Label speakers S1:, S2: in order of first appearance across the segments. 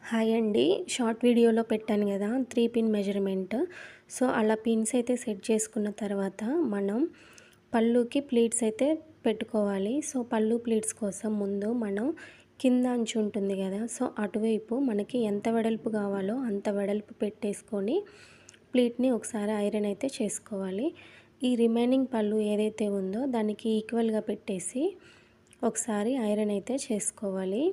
S1: Hi అండి. Short వీడియోలో పెట్టాను కదా 3 పిన్ మెజర్మెంట్. సో అలా పిన్స్ అయితే సెట్ చేసుకున్న తర్వాత మనం పళ్ళుకి ప్లీట్స్ అయితే పెట్టుకోవాలి. సో పళ్ళు ప్లీట్స్ కోసం ముందు మనం కింద అంచు ఉంటుంది కదా, సో అటువైపు మనకి ఎంత వెడల్పు కావాలో అంత వెడల్పు పెట్టేసుకొని ప్లీట్ని ఒకసారి ఐరన్ అయితే చేసుకోవాలి. ఈ రిమైనింగ్ పళ్ళు ఏదైతే ఉందో దానికి ఈక్వల్గా పెట్టేసి ఒకసారి ఐరన్ అయితే చేసుకోవాలి.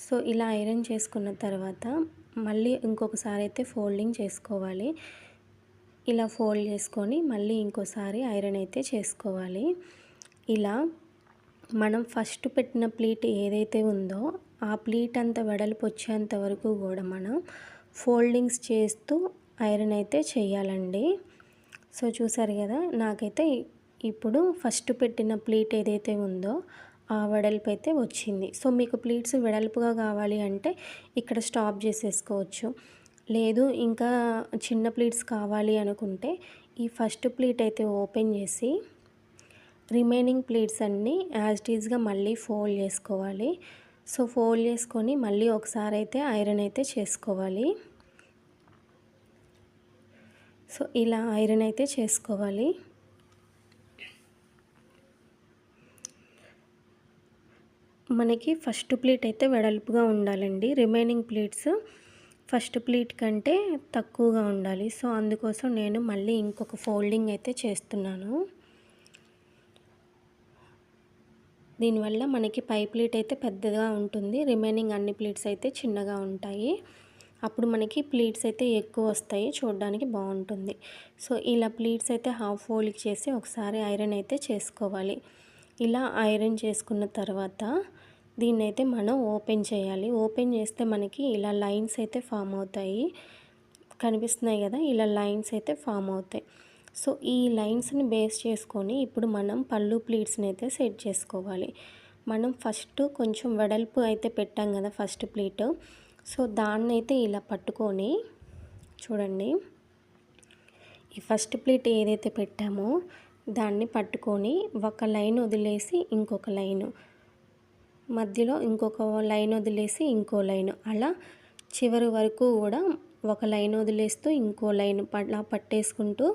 S1: సో ఇలా ఐరన్ చేసుకున్న తర్వాత మళ్ళీ ఇంకొకసారి అయితే ఫోల్డింగ్ చేసుకోవాలి. ఇలా ఫోల్డ్ చేసుకొని మళ్ళీ ఇంకోసారి ఐరన్ అయితే చేసుకోవాలి. ఇలా మనం ఫస్ట్ పెట్టిన ప్లీట్ ఏదైతే ఉందో ఆ ప్లీట్ అంత వెడల్పు వచ్చేంత వరకు కూడా మనం ఫోల్డింగ్స్ చేస్తూ ఐరన్ అయితే చేయాలండి. సో చూసారు కదా, నాకైతే ఇప్పుడు ఫస్ట్ పెట్టిన ప్లీట్ ఏదైతే ఉందో ఆ వెడల్పు అయితే వచ్చింది. సో మీకు ప్లీట్స్ వెడల్పుగా కావాలి అంటే ఇక్కడ స్టాప్ చేసేసుకోవచ్చు. లేదు ఇంకా చిన్న ప్లీట్స్ కావాలి అనుకుంటే ఈ ఫస్ట్ ప్లీట్ అయితే ఓపెన్ చేసి రిమైనింగ్ ప్లీట్స్ అన్నీ యాజ్ ఇట్ ఈజ్గా మళ్ళీ ఫోల్డ్ చేసుకోవాలి. సో ఫోల్డ్ చేసుకొని మళ్ళీ ఒకసారి అయితే ఐరన్ అయితే చేసుకోవాలి. సో ఇలా ఐరన్ అయితే చేసుకోవాలి. మనకి ఫస్ట్ ప్లీట్ అయితే వెడల్పుగా ఉండాలండి. రిమైనింగ్ ప్లీట్స్ ఫస్ట్ ప్లీట్ కంటే తక్కువగా ఉండాలి. సో అందుకోసం నేను మళ్ళీ ఇంకొక ఫోల్డింగ్ అయితే చేస్తున్నాను. దీనివల్ల మనకి పై ప్లీట్ అయితే పెద్దగా ఉంటుంది, రిమైనింగ్ అన్ని ప్లీట్స్ అయితే చిన్నగా ఉంటాయి. అప్పుడు మనకి ప్లీట్స్ అయితే ఎక్కువ వస్తాయి, చూడడానికి బాగుంటుంది. సో ఇలా ప్లీట్స్ అయితే హాఫ్ ఫోల్డ్ చేసి ఒకసారి ఐరన్ అయితే చేసుకోవాలి. ఇలా ఐరన్ చేసుకున్న తర్వాత దీన్నైతే మనం ఓపెన్ చేయాలి. ఓపెన్ చేస్తే మనకి ఇలా లైన్స్ అయితే ఫామ్ అవుతాయి, కనిపిస్తున్నాయి కదా, ఇలా లైన్స్ అయితే ఫామ్ అవుతాయి. సో ఈ లైన్స్ని బేస్ చేసుకొని ఇప్పుడు మనం పళ్ళు ప్లీట్స్ని అయితే సెట్ చేసుకోవాలి. మనం ఫస్ట్ కొంచెం వెడల్పు అయితే పెట్టాం కదా ఫస్ట్ ప్లీట్, సో దాన్ని అయితే ఇలా పట్టుకొని చూడండి, ఈ ఫస్ట్ ప్లీట్ ఏదైతే పెట్టామో దాన్ని పట్టుకొని ఒక లైన్ వదిలేసి ఇంకొక లైను, మధ్యలో ఇంకొక లైన్ వదిలేసి ఇంకో లైన్, అలా చివరి వరకు కూడా ఒక లైన్ వదిలేస్తూ ఇంకో లైన్ అలా పట్టేసుకుంటూ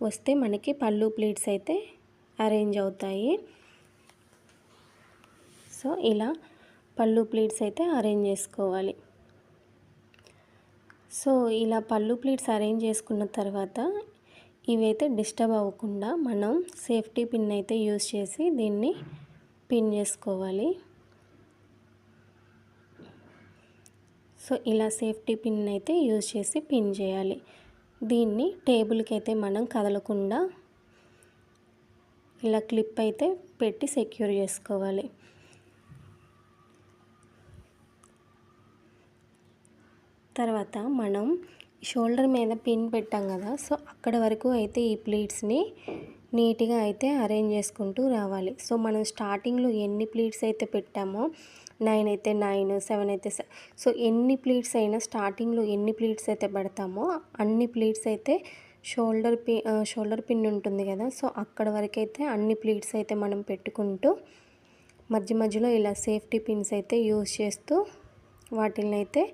S1: వస్తే మనకి పళ్ళు ప్లీట్స్ అయితే అరేంజ్ అవుతాయి. సో ఇలా పళ్ళు ప్లీట్స్ అయితే అరేంజ్ చేసుకోవాలి. సో ఇలా పళ్ళు ప్లీట్స్ అరేంజ్ చేసుకున్న తర్వాత ఇవైతే డిస్టర్బ్ అవ్వకుండా మనం సేఫ్టీ పిన్ అయితే యూజ్ చేసి దీన్ని పిన్ చేసుకోవాలి. సో ఇలా సేఫ్టీ పిన్ అయితే యూజ్ చేసి పిన్ చేయాలి. దీన్ని టేబుల్కి అయితే మనం కదలకుండా ఇలా క్లిప్ అయితే పెట్టి సెక్యూర్ చేసుకోవాలి. తర్వాత మనం షోల్డర్ మీద పిన్ పెట్టాం కదా, సో అక్కడ వరకు అయితే ఈ ప్లీట్స్ని నీట్గా అయితే అరేంజ్ చేసుకుంటూ రావాలి. సో మనం స్టార్టింగ్లో ఎన్ని ప్లీట్స్ అయితే పెట్టామో 9 అయితే 9, 7 అయితే 7, సో ఎన్ని ప్లీట్స్ అయినా స్టార్టింగ్లో ఎన్ని ప్లీట్స్ అయితే పెడతామో అన్ని ప్లీట్స్ అయితే షోల్డర్ పిన్ ఉంటుంది కదా, సో అక్కడ వరకు అయితే అన్ని ప్లీట్స్ అయితే మనం పెట్టుకుంటూ మధ్య మధ్యలో ఇలా సేఫ్టీ పిన్స్ అయితే యూజ్ చేస్తూ వాటిని అయితే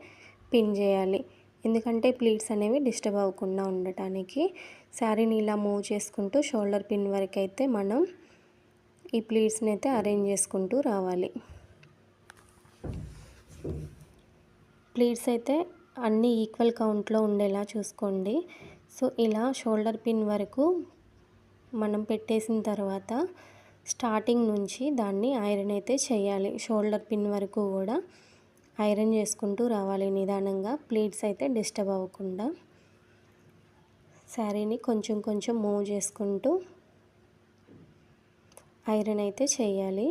S1: పిన్ చేయాలి. ఎందుకంటే ప్లీట్స్ అనేవి డిస్టర్బ్ అవ్వకుండా ఉండటానికి శారీని ఇలా మూవ్ చేసుకుంటూ షోల్డర్ పిన్ వరకు అయితే మనం ఈ ప్లీట్స్ని అయితే అరేంజ్ చేసుకుంటూ రావాలి. ప్లీట్స్ అయితే అన్నీ ఈక్వల్ కౌంట్లో ఉండేలా చూసుకోండి. సో ఇలా షోల్డర్ పిన్ వరకు మనం పెట్టేసిన తర్వాత స్టార్టింగ్ నుంచి దాన్ని ఐరన్ అయితే చేయాలి. షోల్డర్ పిన్ వరకు కూడా ఐరన్ చేసుకుంటూ రావాలి నిదానంగా, ప్లీట్స్ అయితే డిస్టర్బ్ అవ్వకుండా. శారీని కొంచెం కొంచెం మూవ్ చేసుకుంటూ ఐరన్ అయితే చేయాలి.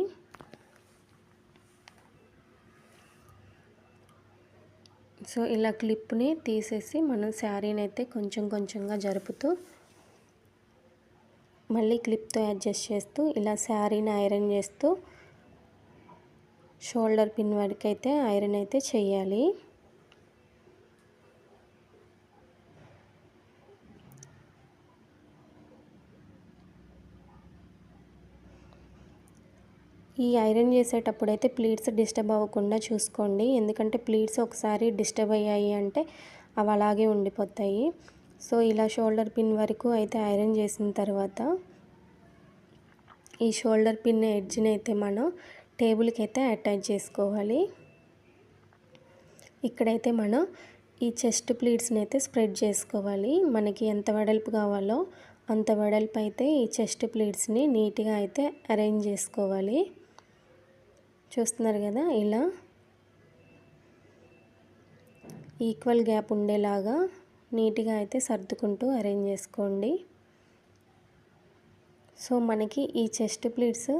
S1: సో ఇలా క్లిప్ని తీసేసి మనం శారీని అయితే కొంచెం కొంచెంగా జరుపుతూ మళ్ళీ క్లిప్తో అడ్జస్ట్ చేస్తూ ఇలా శారీని ఐరన్ చేస్తూ షోల్డర్ పిన్ వరకు అయితే ఐరన్ అయితే చేయాలి. ఈ ఐరన్ చేసేటప్పుడు అయితే ప్లీట్స్ డిస్టర్బ్ అవ్వకుండా చూసుకోండి, ఎందుకంటే ప్లీట్స్ ఒకసారి డిస్టర్బ్ అయ్యాయి అంటే అవి అలాగే ఉండిపోతాయి. సో ఇలా షోల్డర్ పిన్ వరకు అయితే ఐరన్ చేసిన తర్వాత ఈ షోల్డర్ పిన్ ఎడ్జ్ని అయితే మనం టేబుల్కి అయితే అటాచ్ చేసుకోవాలి. ఇక్కడైతే మనం ఈ చెస్ట్ ప్లీట్స్ని అయితే స్ప్రెడ్ చేసుకోవాలి. మనకి ఎంత వెడల్పు కావాలో అంత వెడల్పు అయితే ఈ చెస్ట్ ప్లీట్స్ని నీట్గా అయితే అరేంజ్ చేసుకోవాలి. చూస్తున్నారు కదా, ఇలా ఈక్వల్ గ్యాప్ ఉండేలాగా నీట్గా అయితే సర్దుకుంటూ అరేంజ్ చేసుకోండి. సో మనకి ఈ చెస్ట్ ప్లీట్స్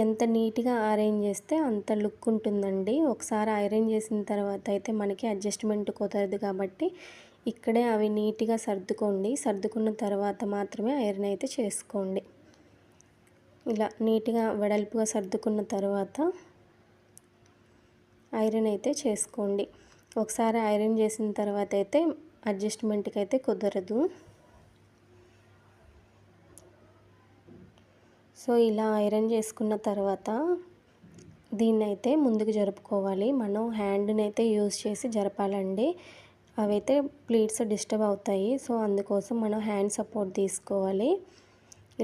S1: ఎంత నీట్గా అరేంజ్ చేస్తే అంత లుక్ ఉంటుందండి. ఒకసారి ఐరన్ చేసిన తర్వాత అయితే మనకి అడ్జస్ట్మెంట్ కుదరదు కాబట్టి ఇక్కడే అవి నీట్గా సర్దుకోండి. సర్దుకున్న తర్వాత మాత్రమే ఐరన్ అయితే చేసుకోండి. ఇలా నీట్గా వెడల్పుగా సర్దుకున్న తర్వాత ఐరన్ అయితే చేసుకోండి. ఒకసారి ఐరన్ చేసిన తర్వాత అయితే అడ్జస్ట్మెంట్కి అయితే కుదరదు. సో ఇలా ఐరన్ చేసుకున్న తర్వాత దీన్ని అయితే ముందుకు జరుపుకోవాలి. మనం హ్యాండ్ని అయితే యూజ్ చేసి జరపాలండి, అవైతే ప్లీట్స్ డిస్టర్బ్ అవుతాయి. సో అందుకోసం మనం హ్యాండ్ సపోర్ట్ తీసుకోవాలి.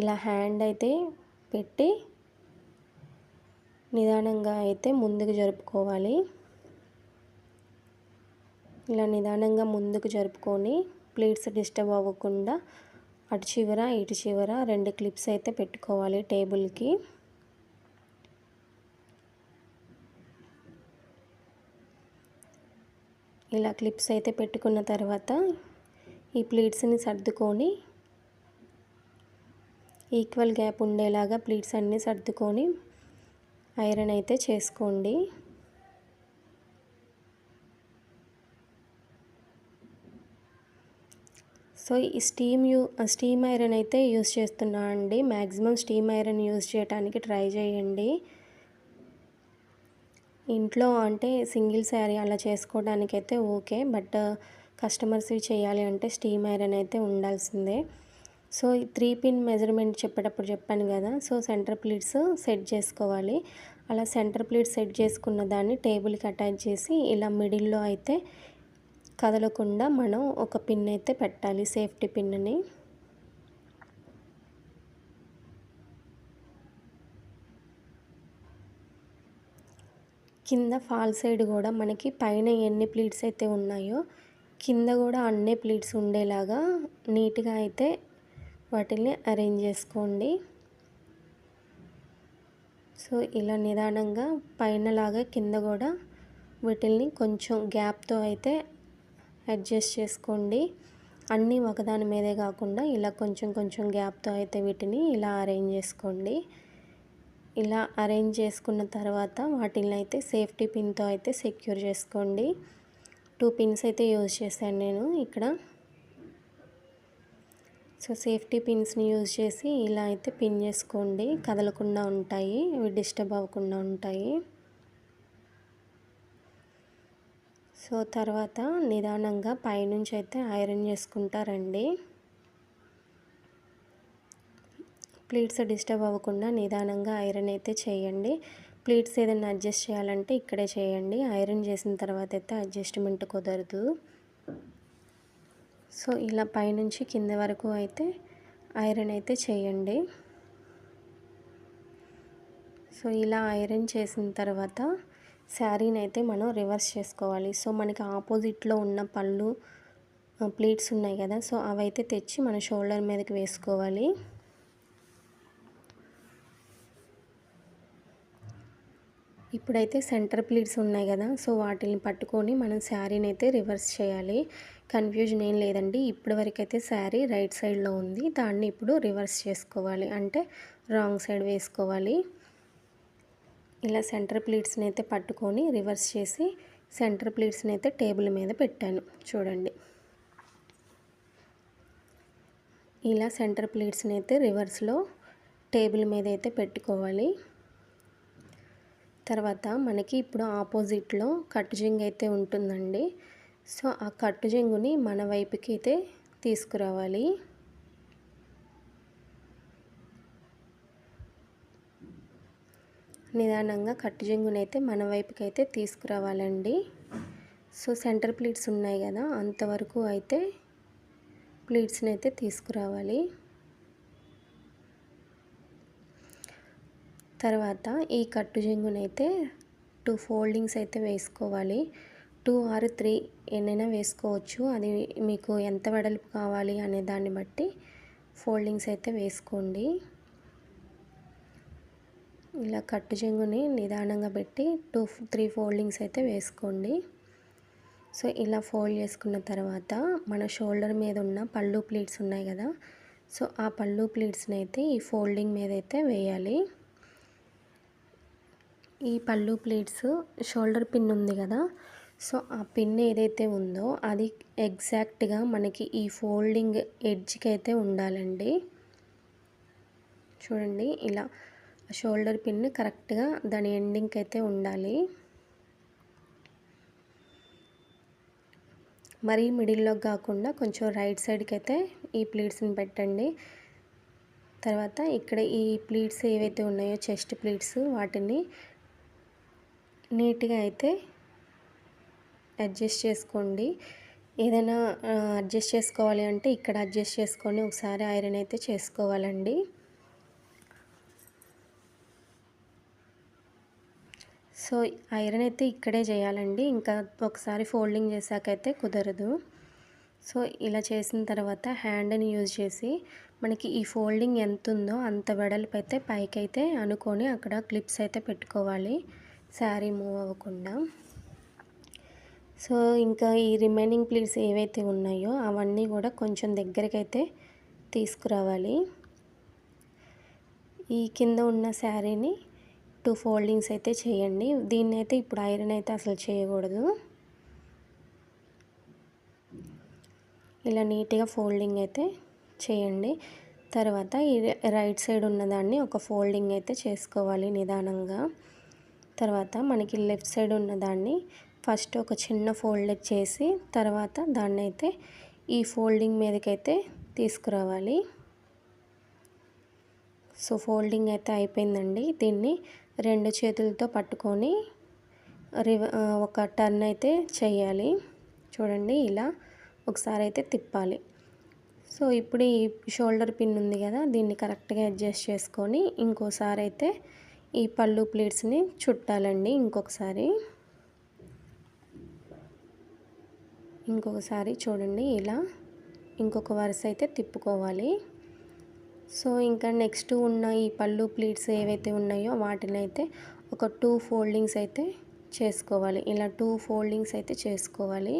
S1: ఇలా హ్యాండ్ అయితే పెట్టి నిదానంగా అయితే ముందుకు జరుపుకోవాలి. ఇలా నిదానంగా ముందుకు జరుపుకొని ప్లీట్స్ డిస్టర్బ్ అవ్వకుండా అటు చివర ఇటు చివర 2 క్లిప్స్ అయితే పెట్టుకోవాలి టేబుల్కి. ఇలా క్లిప్స్ అయితే పెట్టుకున్న తర్వాత ఈ ప్లీట్స్ని సర్దుకొని ఈక్వల్ గ్యాప్ ఉండేలాగా ప్లీట్స్ అన్నీ సర్దుకొని ఐరన్ అయితే చేసుకోండి. సో ఈ స్టీమ్ ఐరన్ అయితే యూజ్ చేస్తున్నా అండి. మ్యాక్సిమం స్టీమ్ ఐరన్ యూజ్ చేయడానికి ట్రై చేయండి. ఇంట్లో అంటే సింగిల్ శారీ అలా చేసుకోవడానికి అయితే ఓకే, బట్ కస్టమర్స్వి చేయాలి అంటే స్టీమ్ ఐరన్ అయితే ఉండాల్సిందే. సో ఈ 3 పిన్ మెజర్మెంట్ చెప్పేటప్పుడు చెప్పాను కదా, సో సెంటర్ ప్లీట్స్ సెట్ చేసుకోవాలి. అలా సెంటర్ ప్లీట్స్ సెట్ చేసుకున్న దాన్ని టేబుల్కి అటాచ్ చేసి ఇలా మిడిల్లో అయితే కదలకుండా మనం ఒక పిన్ అయితే పెట్టాలి, సేఫ్టీ పిన్ని. కింద ఫాల్ సైడ్ కూడా మనకి పైన ఎన్ని ప్లీట్స్ అయితే ఉన్నాయో కింద కూడా అన్ని ప్లీట్స్ ఉండేలాగా నీట్గా అయితే వాటిని అరేంజ్ చేసుకోండి. సో ఇలా నిదానంగా పైనలాగా కింద కూడా వీటిల్ని కొంచెం గ్యాప్తో అయితే అడ్జస్ట్ చేసుకోండి. అన్నీ ఒకదాని మీదే కాకుండా ఇలా కొంచెం కొంచెం గ్యాప్తో అయితే వీటిని ఇలా అరేంజ్ చేసుకోండి. ఇలా అరేంజ్ చేసుకున్న తర్వాత వాటిని అయితే సేఫ్టీ పిన్తో అయితే సెక్యూర్ చేసుకోండి. 2 పిన్స్ అయితే యూజ్ చేశాను నేను ఇక్కడ. సో సేఫ్టీ పిన్స్ని యూజ్ చేసి ఇలా అయితే పిన్ చేసుకోండి, కదలకుండా ఉంటాయి, ఇవి డిస్టర్బ్ అవ్వకుండా ఉంటాయి. సో తర్వాత నిదానంగా పైనుంచి అయితే ఐరన్ చేసుకుంటారండి. ప్లీట్స్ డిస్టర్బ్ అవ్వకుండా నిదానంగా ఐరన్ అయితే చేయండి. ప్లీట్స్ ఏదైనా అడ్జస్ట్ చేయాలంటే ఇక్కడే చేయండి, ఐరన్ చేసిన తర్వాత అయితే అడ్జస్ట్మెంట్ కుదరదు. సో ఇలా పైనుంచి కింద వరకు అయితే ఐరన్ అయితే చేయండి. సో ఇలా ఐరన్ చేసిన తర్వాత శారీని అయితే మనం రివర్స్ చేసుకోవాలి. సో మనకి ఆపోజిట్లో ఉన్న పళ్ళు ప్లీట్స్ ఉన్నాయి కదా, సో అవైతే తెచ్చి మన షోల్డర్ మీదకి వేసుకోవాలి. ఇప్పుడైతే సెంటర్ ప్లీట్స్ ఉన్నాయి కదా, సో వాటిని పట్టుకొని మనం శారీని అయితే రివర్స్ చేయాలి. కన్ఫ్యూజన్ ఏం లేదండి, ఇప్పటివరకు అయితే శారీ రైట్ సైడ్లో ఉంది, దాన్ని ఇప్పుడు రివర్స్ చేసుకోవాలి, అంటే రాంగ్ సైడ్ వేసుకోవాలి. ఇలా సెంటర్ ప్లీట్స్ని అయితే పట్టుకొని రివర్స్ చేసి సెంటర్ ప్లీట్స్ని అయితే టేబుల్ మీద పెట్టాను చూడండి. ఇలా సెంటర్ ప్లీట్స్ని అయితే రివర్స్లో టేబుల్ మీద అయితే పెట్టుకోవాలి. తర్వాత మనకి ఇప్పుడు ఆపోజిట్లో కట్టుజింగ్ అయితే ఉంటుందండి. సో ఆ కట్టుజింగుని మన వైపుకి అయితే తీసుకురావాలి. నిదానంగా కట్టు చెంగునైతే మన వైపుకి అయితే తీసుకురావాలండి. సో సెంటర్ ప్లీట్స్ ఉన్నాయి కదా, అంతవరకు అయితే ప్లీట్స్ని అయితే తీసుకురావాలి. తర్వాత ఈ కట్టు చెంగునైతే 2 ఫోల్డింగ్స్ అయితే వేసుకోవాలి. 2 ఆర్ 3 ఎన్నైనా వేసుకోవచ్చు. అది మీకు ఎంత వెడల్పు కావాలి అనే దాన్ని బట్టి ఫోల్డింగ్స్ అయితే వేసుకోండి. ఇలా కట్టు చెంగుని నిదానంగా పెట్టి 2-3 ఫోల్డింగ్స్ అయితే వేసుకోండి. సో ఇలా ఫోల్డ్ చేసుకున్న తర్వాత మన షోల్డర్ మీద ఉన్న పళ్ళు ప్లీట్స్ ఉన్నాయి కదా, సో ఆ పళ్ళు ప్లీట్స్ని అయితే ఈ ఫోల్డింగ్ మీద అయితే వేయాలి. ఈ పళ్ళు ప్లీట్స్ షోల్డర్ పిన్ ఉంది కదా, సో ఆ పిన్ ఏదైతే ఉందో అది ఎగ్జాక్ట్గా మనకి ఈ ఫోల్డింగ్ ఎడ్జ్కి అయితే ఉండాలండి. చూడండి, ఇలా షోల్డర్ పిన్ కరెక్ట్గా దాని ఎండింగ్కి అయితే ఉండాలి. మరీ మిడిల్లో కాకుండా కొంచెం రైట్ సైడ్కి అయితే ఈ ప్లీట్స్ని పెట్టండి. తర్వాత ఇక్కడ ఈ ప్లీట్స్ ఏవైతే ఉన్నాయో చెస్ట్ ప్లీట్స్, వాటిని నీట్గా అయితే అడ్జస్ట్ చేసుకోండి. ఏదైనా అడ్జస్ట్ చేసుకోవాలి అంటే ఇక్కడ అడ్జస్ట్ చేసుకొని ఒకసారి ఐరన్ అయితే చేసుకోవాలండి. సో ఐరన్ అయితే ఇక్కడే చేయాలండి, ఇంకా ఒకసారి ఫోల్డింగ్ చేశాకైతే కుదరదు. సో ఇలా చేసిన తర్వాత హ్యాండ్ని యూజ్ చేసి మనకి ఈ ఫోల్డింగ్ ఎంత ఉందో అంత వెడల్పు అయితే పైకైతే అనుకొని అక్కడ క్లిప్స్ అయితే పెట్టుకోవాలి, శారీ మూవ్ అవ్వకుండా. సో ఇంకా ఈ రిమైనింగ్ ప్లీట్స్ ఏవైతే ఉన్నాయో అవన్నీ కూడా కొంచెం దగ్గరకైతే తీసుకురావాలి. ఈ కింద ఉన్న శారీని 2 ఫోల్డింగ్స్ అయితే చేయండి. దీన్ని అయితే ఇప్పుడు ఐరన్ అయితే అసలు చేయకూడదు. ఇలా నీట్గా ఫోల్డింగ్ అయితే చేయండి. తర్వాత ఈ రైట్ సైడ్ ఉన్నదాన్ని ఒక ఫోల్డింగ్ అయితే చేసుకోవాలి నిదానంగా. తర్వాత మనకి లెఫ్ట్ సైడ్ ఉన్నదాన్ని ఫస్ట్ ఒక చిన్న ఫోల్డ్ చేసి తర్వాత దాన్ని అయితే ఈ ఫోల్డింగ్ మీదకైతే తీసుకురావాలి. సో ఫోల్డింగ్ అయితే అయిపోయిందండి. దీన్ని 2 చేతులతో పట్టుకొని ఒక టర్న్ అయితే చేయాలి. చూడండి, ఇలా ఒకసారి అయితే తిప్పాలి. సో ఇప్పుడు ఈ షోల్డర్ పిన్ ఉంది కదా, దీన్ని కరెక్ట్గా అడ్జస్ట్ చేసుకొని ఇంకోసారి అయితే ఈ పళ్ళు ప్లీట్స్ని చుట్టాలండి. ఇంకొకసారి చూడండి, ఇలా ఇంకొక వరుస అయితే తిప్పుకోవాలి. సో ఇంకా నెక్స్ట్ ఉన్న ఈ పళ్ళు ప్లీట్స్ ఏవైతే ఉన్నాయో వాటిని అయితే ఒక 2 ఫోల్డింగ్స్ అయితే చేసుకోవాలి. ఇలా 2 ఫోల్డింగ్స్ అయితే చేసుకోవాలి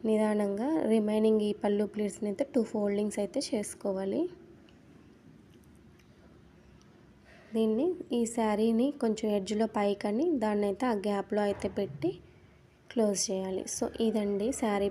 S1: నిదానంగా. రిమైనింగ్ ఈ పళ్ళు ప్లీట్స్ని అయితే 2 ఫోల్డింగ్స్ అయితే చేసుకోవాలి. దీన్ని ఈ శారీని కొంచెం ఎడ్జ్లో పైకని దాన్ని అయితే ఆ గ్యాప్లో అయితే పెట్టి క్లోజ్ చేయాలి. సో ఇదండి శారీ